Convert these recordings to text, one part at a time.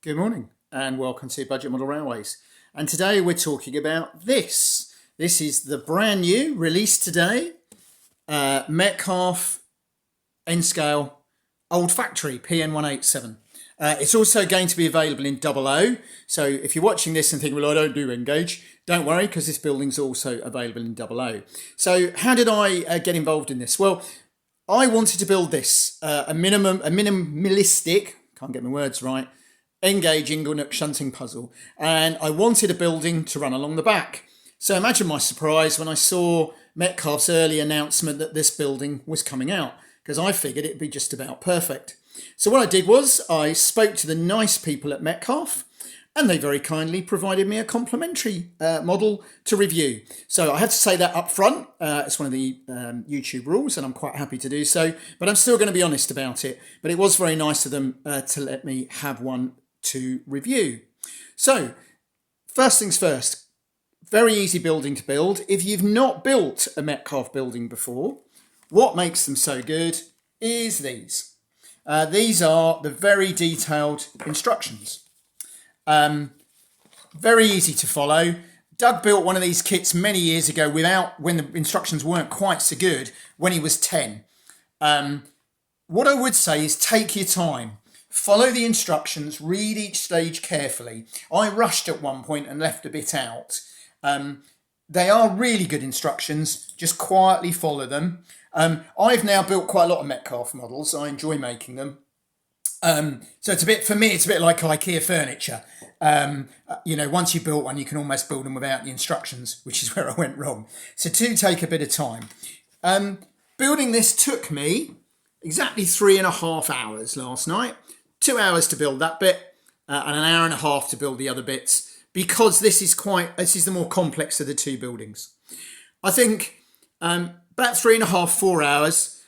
Good morning and welcome to Budget Model Railways. And today we're talking about this. This is the brand new, released today, Metcalfe N-Scale Old Factory PN187. It's also going to be available in 00. So if you're watching this and think, well, I don't do Engage, don't worry, because this building's also available in 00. So how did I get involved in this? Well, I wanted to build this, a minimalistic, can't get my words right, Engage Inglenook shunting puzzle, and I wanted a building to run along the back. So imagine my surprise when I saw Metcalfe's early announcement that this building was coming out, because I figured it'd be just about perfect. So what I did was I spoke to the nice people at Metcalfe, and they very kindly provided me a complimentary model to review. So I had to say that up front. It's one of the YouTube rules, and I'm quite happy to do so, but I'm still going to be honest about it. But it was very nice of them to let me have one to review. So first things first, very easy building to build. If you've not built a Metcalfe building before, what makes them so good is these. These are the very detailed instructions. Very easy to follow. Doug built one of these kits many years ago when the instructions weren't quite so good, when he was 10. What I would say is take your time. Follow the instructions, read each stage carefully. I rushed at one point and left a bit out. They are really good instructions, just quietly follow them. I've now built quite a lot of Metcalfe models. I enjoy making them. So it's a bit like IKEA furniture. Once you built one, you can almost build them without the instructions, which is where I went wrong. So do take a bit of time. Building this took me exactly 3.5 hours last night. 2 hours to build that bit and an hour and a half to build the other bits, because this is the more complex of the two buildings. I think about 3.5, 4 hours.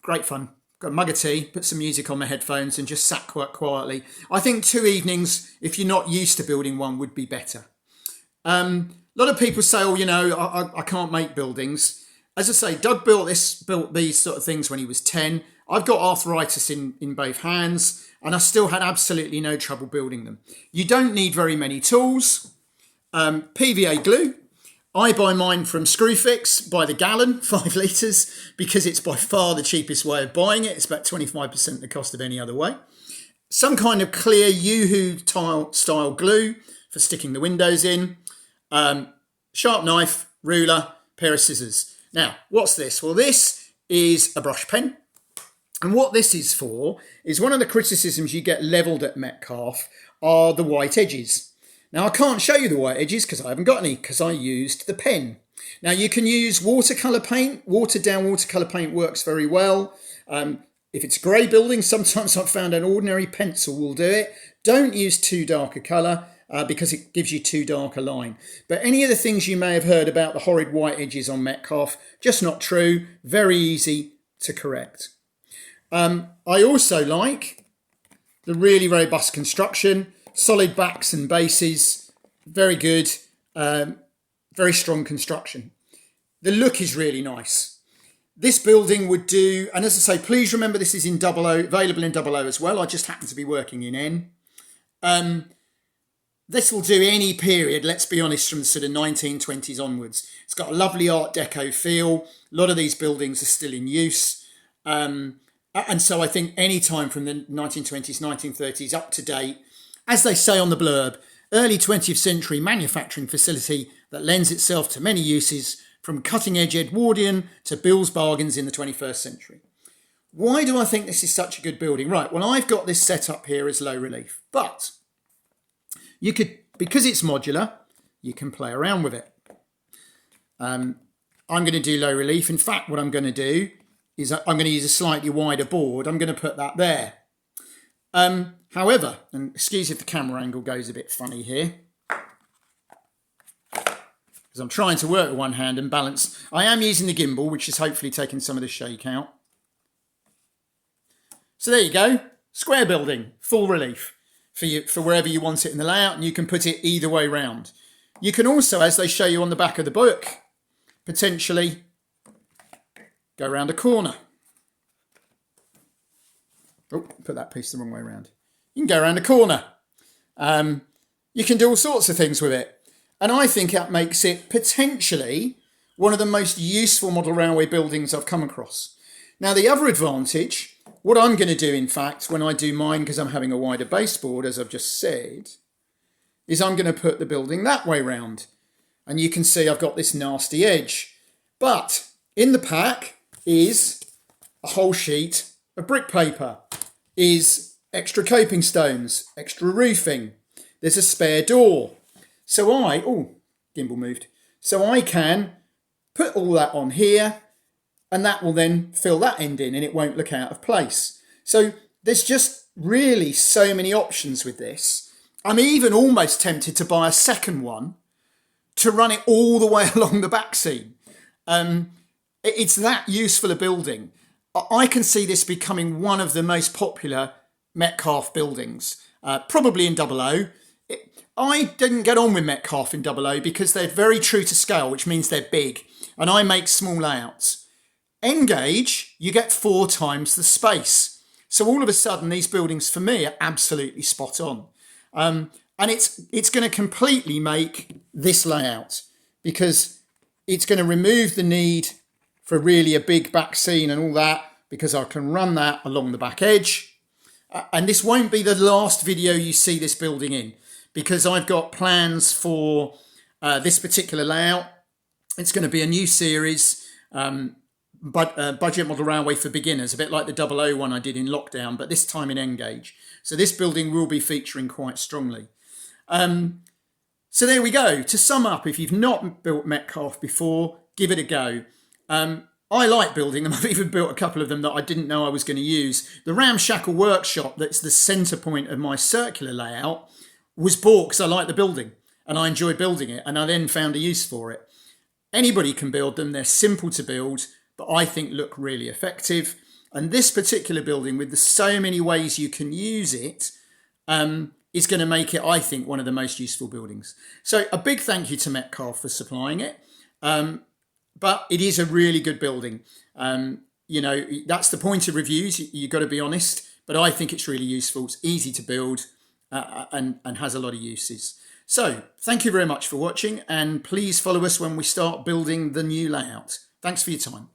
Great fun. Got a mug of tea, put some music on my headphones and just sat quite quietly. I think 2 evenings, if you're not used to building one, would be better. A lot of people say, I can't make buildings. As I say, Doug built these sort of things when he was 10. I've got arthritis in both hands, and I still had absolutely no trouble building them. You don't need very many tools. PVA glue. I buy mine from Screwfix by the gallon, 5 litres, because it's by far the cheapest way of buying it. It's about 25% the cost of any other way. Some kind of clear Yoo-hoo style glue for sticking the windows in. Sharp knife, ruler, pair of scissors. Now, what's this? Well, this is a brush pen. And what this is for is one of the criticisms you get levelled at Metcalfe are the white edges. Now, I can't show you the white edges because I haven't got any, because I used the pen. Now, you can use watercolour paint. Watered down watercolour paint works very well. If it's a grey building, sometimes I've found an ordinary pencil will do it. Don't use too dark a colour because it gives you too dark a line. But any of the things you may have heard about the horrid white edges on Metcalfe, just not true. Very easy to correct. I also like the really robust construction, solid backs and bases, very good, very strong construction. The look is really nice. This building would do, and as I say, please remember this is in 00, available in 00 as well. I just happen to be working in N. This will do any period, let's be honest, from the sort of 1920s onwards. It's got a lovely Art Deco feel. A lot of these buildings are still in use. And so I think any time from the 1920s, 1930s up to date, as they say on the blurb, early 20th century manufacturing facility that lends itself to many uses, from cutting-edge Edwardian to Bill's bargains in the 21st century. Why do I think this is such a good building? Right, well, I've got this set up here as low relief, but you could, because it's modular, you can play around with it. I'm going to do low relief. In fact, what I'm going to do is I'm going to use a slightly wider board. I'm going to put that there. However, and excuse if the camera angle goes a bit funny here, because I'm trying to work with one hand and balance. I am using the gimbal, which is hopefully taking some of the shake out. So there you go. Square building, full relief for wherever you want it in the layout, and you can put it either way round. You can also, as they show you on the back of the book, potentially go around a corner. Oh, put that piece the wrong way around. You can go around a corner. You can do all sorts of things with it. And I think that makes it potentially one of the most useful model railway buildings I've come across. Now, the other advantage, what I'm going to do, in fact, when I do mine, because I'm having a wider baseboard, as I've just said, is I'm going to put the building that way round. And you can see I've got this nasty edge. But in the pack is a whole sheet of brick paper, is extra coping stones, extra roofing. There's a spare door. So gimbal moved. So I can put all that on here, and that will then fill that end in and it won't look out of place. So there's just really so many options with this. I'm even almost tempted to buy a second one to run it all the way along the back seam. It's that useful a building. I can see this becoming one of the most popular Metcalfe buildings, probably in 00. I didn't get on with Metcalfe in 00 because they're very true to scale, which means they're big, and I make small layouts. Engage, you get 4 times the space. So all of a sudden, these buildings for me are absolutely spot on. And it's going to completely make this layout, because it's going to remove the need for really a big back scene and all that, because I can run that along the back edge. And this won't be the last video you see this building in, because I've got plans for this particular layout. It's going to be a new series, budget model railway for beginners, a bit like the 00 one I did in lockdown, but this time in Engage. So this building will be featuring quite strongly. So there we go. To sum up, if you've not built Metcalfe before, give it a go. I like building them. I've even built a couple of them that I didn't know I was going to use. The ramshackle workshop that's the centre point of my circular layout was bought because I like the building and I enjoy building it, and I then found a use for it. Anybody can build them. They're simple to build, but I think look really effective. And this particular building, with the so many ways you can use it, is going to make it, I think, one of the most useful buildings. So a big thank you to Metcalfe for supplying it. But it is a really good building. That's the point of reviews. You've got to be honest. But I think it's really useful. It's easy to build and has a lot of uses. So thank you very much for watching. And please follow us when we start building the new layout. Thanks for your time.